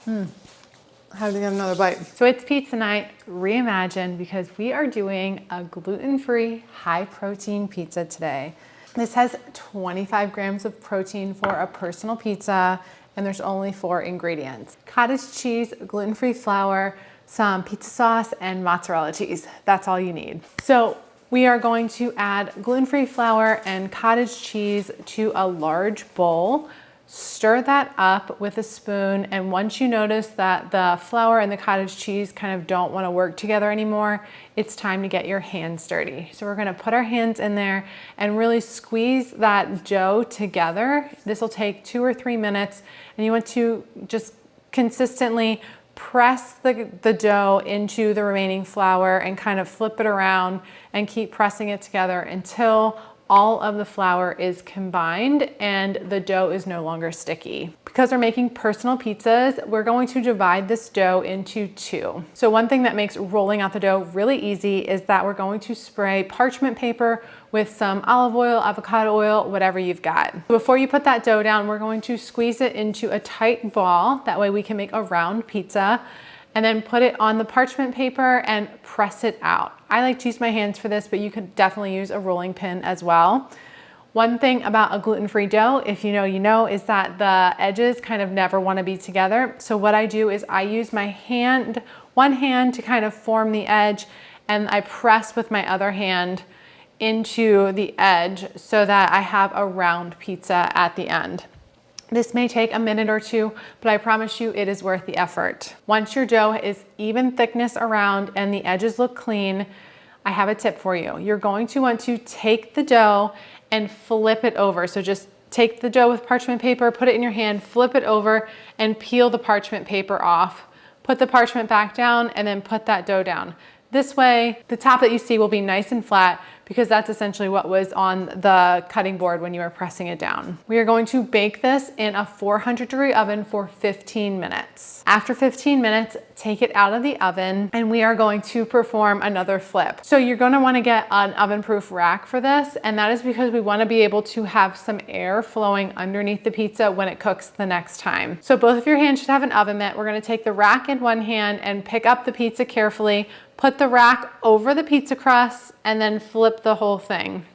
I have to get another bite. So it's pizza night reimagined because we are doing a gluten-free, high-protein pizza today. This has 25 grams of protein for a personal pizza, and there's only 4 ingredients: cottage cheese, gluten-free flour, some pizza sauce, and mozzarella cheese. That's all you need. So we are going to add gluten-free flour and cottage cheese to a large bowl. Stir that up with a spoon, and once you notice that the flour and the cottage cheese kind of don't want to work together anymore, it's time to get your hands dirty. So we're going to put our hands in there and really squeeze that dough together. This will take 2 or 3 minutes, and you want to just consistently press the dough into the remaining flour and kind of flip it around and keep pressing it together until all of the flour is combined and the dough is no longer sticky. Because we're making personal pizzas, we're going to divide this dough into 2. So one thing that makes rolling out the dough really easy is that we're going to spray parchment paper with some olive oil, avocado oil, whatever you've got. Before you put that dough down, we're going to squeeze it into a tight ball. That way we can make a round pizza, and then put it on the parchment paper and press it out. I like to use my hands for this, but you could definitely use a rolling pin as well. One thing about a gluten-free dough, if you know, you know, is that the edges kind of never want to be together. So what I do is I use my hand, one hand to kind of form the edge, and I press with my other hand into the edge so that I have a round pizza at the end. This may take a minute or 2, but I promise you it is worth the effort. Once your dough is even thickness around and the edges look clean, I have a tip for you. You're going to want to take the dough and flip it over. So just take the dough with parchment paper, put it in your hand, flip it over, and peel the parchment paper off. Put the parchment back down, and then put that dough down. This way, the top that you see will be nice and flat, because that's essentially what was on the cutting board when you were pressing it down. We are going to bake this in a 400-degree oven for 15 minutes. After 15 minutes, take it out of the oven, and we are going to perform another flip. So you're gonna wanna get an oven-proof rack for this, and that is because we wanna be able to have some air flowing underneath the pizza when it cooks the next time. So both of your hands should have an oven mitt. We're gonna take the rack in one hand and pick up the pizza carefully, put the rack over the pizza crust, and then flip the whole thing.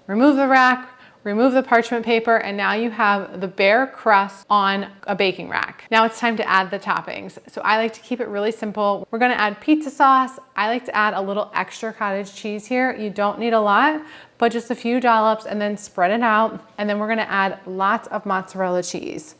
Remove the rack, remove the parchment paper, and now you have the bare crust on a baking rack. Now it's time to add the toppings. So I like to keep it really simple. We're gonna add pizza sauce. I like to add a little extra cottage cheese here. You don't need a lot, but just a few dollops, and then spread it out. And then we're gonna add lots of mozzarella cheese.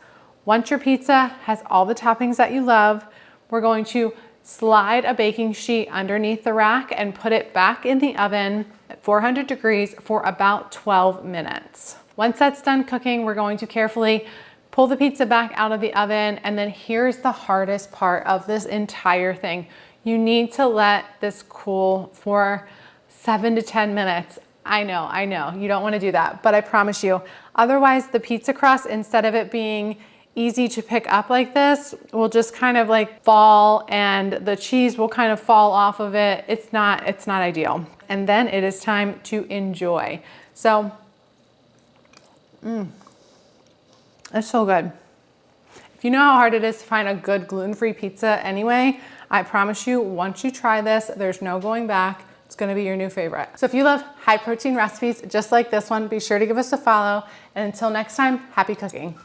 Once your pizza has all the toppings that you love, we're going to slide a baking sheet underneath the rack and put it back in the oven at 400 degrees for about 12 minutes. Once that's done cooking, we're going to carefully pull the pizza back out of the oven, and then here's the hardest part of this entire thing. You need to let this cool for 7 to 10 minutes. I know, you don't want to do that, but I promise you, otherwise the pizza crust, instead of it being easy to pick up like this, will just kind of like fall, and the cheese will kind of fall off of it. It's not ideal. And then it is time to enjoy. So, it's so good. If you know how hard it is to find a good gluten-free pizza anyway, I promise you, once you try this, there's no going back. It's gonna be your new favorite. So if you love high protein recipes just like this one, be sure to give us a follow. And until next time, happy cooking.